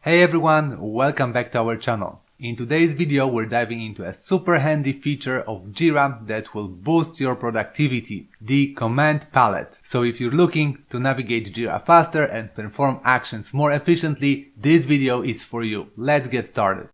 Hey everyone, welcome back to our channel. In today's video we're diving into a super handy feature of Jira that will boost your productivity, the command palette. So if you're looking to navigate Jira faster and perform actions more efficiently, this video is for you. Let's get started.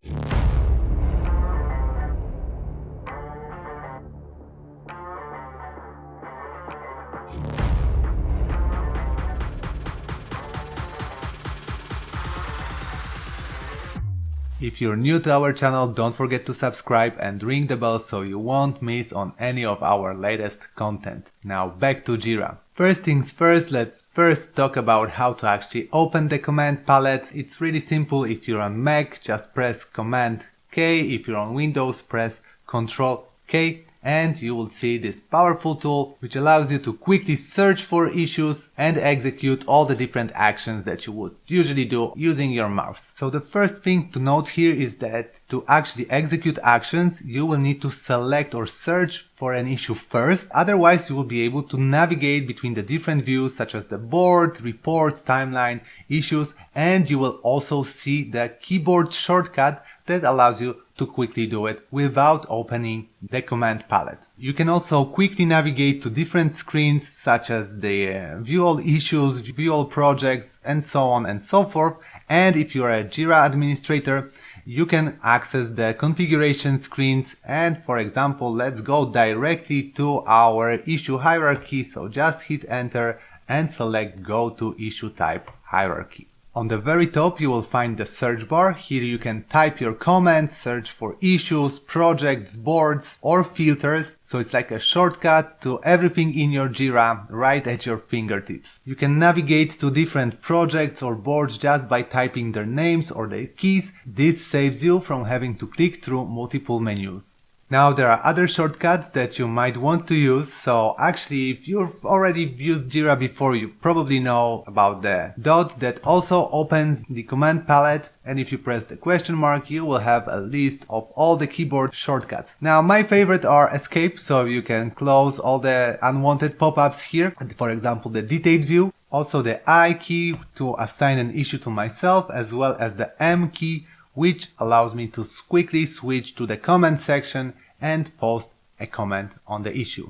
If you're new to our channel, don't forget to subscribe and ring the bell so you won't miss on any of our latest content. Now back to Jira. First things first, let's first talk about how to actually open the command palette. It's really simple. If you're on Mac, just press Command K. If you're on Windows, press Control K. And you will see this powerful tool which allows you to quickly search for issues and execute all the different actions that you would usually do using your mouse. So the first thing to note here is that to actually execute actions, you will need to select or search for an issue first. Otherwise, you will be able to navigate between the different views such as the board, reports, timeline, issues, and you will also see the keyboard shortcut that allows you to quickly do it without opening the command palette. You can also quickly navigate to different screens such as the view all issues, view all projects, and so on and so forth. And if you're a Jira administrator, you can access the configuration screens, and for example, let's go directly to our issue hierarchy. So just hit enter and select go to issue type hierarchy. On the very top you will find the search bar. Here you can type your comments, search for issues, projects, boards or filters. So it's like a shortcut to everything in your Jira right at your fingertips. You can navigate to different projects or boards just by typing their names or their keys. This saves you from having to click through multiple menus. Now there are other shortcuts that you might want to use. So actually, if you've already used Jira before, you probably know about the dot that also opens the command palette, and if you press the question mark you will have a list of all the keyboard shortcuts. Now my favorite are escape, so you can close all the unwanted pop-ups here, for example the detailed view, also the I key to assign an issue to myself, as well as the M key which allows me to quickly switch to the comment section and post a comment on the issue.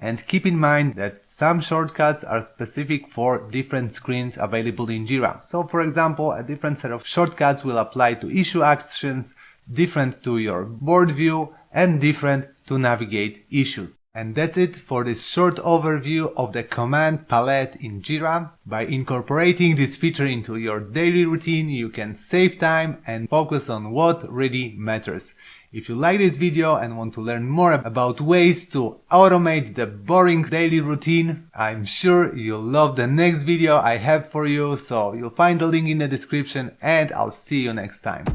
And keep in mind that some shortcuts are specific for different screens available in Jira. So for example, a different set of shortcuts will apply to issue actions, different to your board view, and different to navigate issues. And that's it for this short overview of the command palette in Jira. By incorporating this feature into your daily routine, you can save time and focus on what really matters. If you like this video and want to learn more about ways to automate the boring daily routine, I'm sure you'll love the next video I have for you. So you'll find the link in the description, and I'll see you next time.